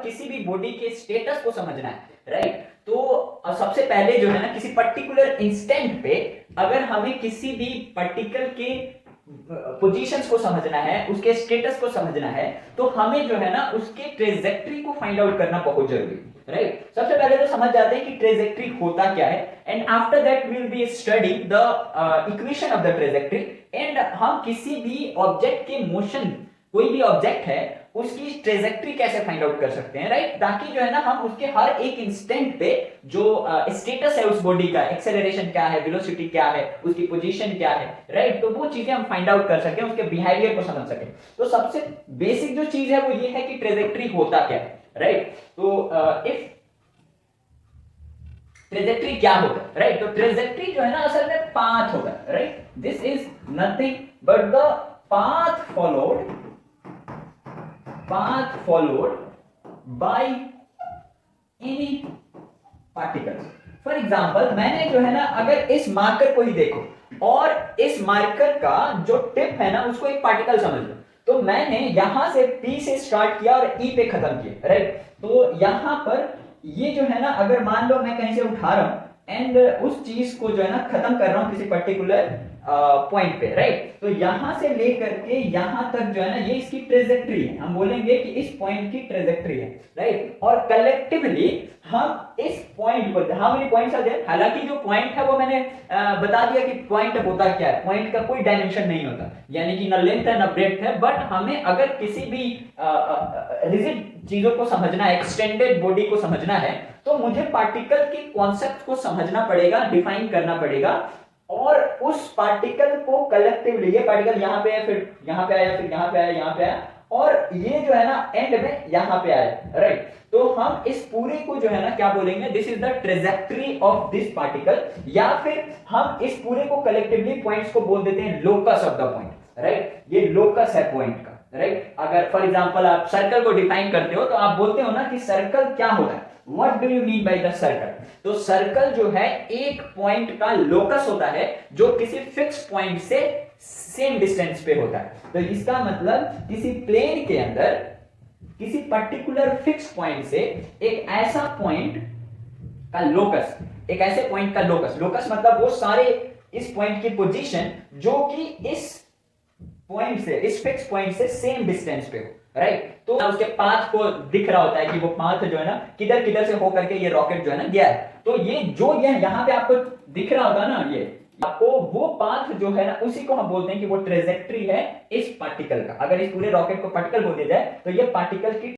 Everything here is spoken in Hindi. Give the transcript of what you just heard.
किसी भी बॉडी के स्टेटस को समझना है, राइट, तो सबसे पहले जो है ना किसी पर्टिकुलर इंस्टेंट पे अगर हमें किसी भी पर्टिकुलर के पोजीशंस को समझना है, उसके स्टेटस को समझना है, तो हमें जो है ना उसके ट्रेजेक्ट्री को फाइंड आउट करना बहुत जरूरी है, राइट। सबसे पहले तो समझ जाते हैं कि ट्रेजेक्ट्री होता क्या है, and after that we will be studying the equation of the trajectory. And हम किसी भी ऑब्जेक्ट के मोशन, कोई भी ऑब्जेक्ट है उसकी ट्रेजेक्ट्री कैसे फाइंड आउट कर सकते हैं, राइट, ताकि जो है ना हम उसके हर एक इंस्टेंट पे जो स्टेटस है उस बॉडी का, एक्सेलरेशन क्या है, वेलोसिटी क्या है, उसकी पोजीशन क्या है, राइट, तो वो चीजें हम फाइंड आउट कर सकें, उसके बिहेवियर को समझ सकें। तो सबसे बेसिक जो चीज है वो ये है कि ट्रेजेक्ट्री होता क्या है, राइट। तो इफ ट्रेजेक्ट्री क्या होता है, राइट, तो ट्रेजेक्ट्री जो है ना असल में पाथ होता है, right, this is nothing but the path followed by any particles। For example मैंने जो है ना अगर इस मार्कर को ही देखो और इस मार्कर का जो टिप है ना उसको एक पार्टिकल समझ लो, तो मैंने यहां से P से स्टार्ट किया और E पे खत्म किया, राइट। तो यहां पर ये जो है ना अगर मान लो मैं कहीं से उठा रहा हूं एंड उस चीज को जो है ना खत्म कर रहा हूं किसी पर्टिकुलर पॉइंट पे, राइट, तो यहां से लेकर के यहां तक जो है ना ये इसकी ट्रेजेक्ट्री है, हम बोलेंगे कि इस पॉइंट की ट्रेजेक्ट्री है, राइट। और कलेक्टिवली हम इस पॉइंट पर, how many points are there, हालांकि जो पॉइंट है वो मैंने बता दिया कि पॉइंट होता क्या है, पॉइंट का कोई डायमेंशन नहीं होता, यानी कि ना लेंथ है ना ब्रेड्थ है, बट हमें अगर किसी भी रिजिड चीजों को समझना है, एक्सटेंडेड बॉडी को समझना है, तो मुझे पार्टिकल के कॉन्सेप्ट को समझना पड़ेगा, डिफाइन करना पड़ेगा, और उस पार्टिकल को कलेक्टिवली, ये पार्टिकल यहां पे है, फिर यहां पे आया, फिर यहां पे आया, यहां पे आया, और ये जो है ना एंड में यहां पे आया, राइट। तो हम इस पूरे को जो है ना क्या बोलेंगे, this is the trajectory of this particle, या फिर हम इस पूरे को कलेक्टिवली पॉइंट्स को बोल देते हैं locus of the point, right, ये लोकस है पॉइंट का, राइट। अगर फॉर एग्जांपल आप सर्कल को डिफाइन करते हो तो आप बोलते हो ना कि सर्कल क्या होता है, what do you mean by the circle, तो सर्कल जो है एक पॉइंट का लोकस होता है जो किसी फिक्स पॉइंट से सेम डिस्टेंस पे होता है। तो इसका मतलब किसी प्लेन के अंदर किसी पर्टिकुलर फिक्स पॉइंट से एक ऐसा पॉइंट का लोकस, एक ऐसे पॉइंट का लोकस, लोकस मतलब वो सारे इस पॉइंट की पोजीशन जो कि इस पॉइंट से, इस फिक्स पॉइंट से सेम डिस्टेंस पे हो, राइट। तो उसके पाथ को दिख रहा होता है कि वो पाथ जो है ना किधर किधर से होकर के ये रॉकेट जो है ना गया है, तो ये जो ये यहां पे आपको दिख रहा होगा ना, ये आपको वो पाथ जो है ना उसी को हम बोलते हैं कि वो ट्रेजेक्ट्री है इस पार्टिकल का। अगर इस पूरे रॉकेट को पार्टिकल बोल दिया जाए तो ये पार्टिकल की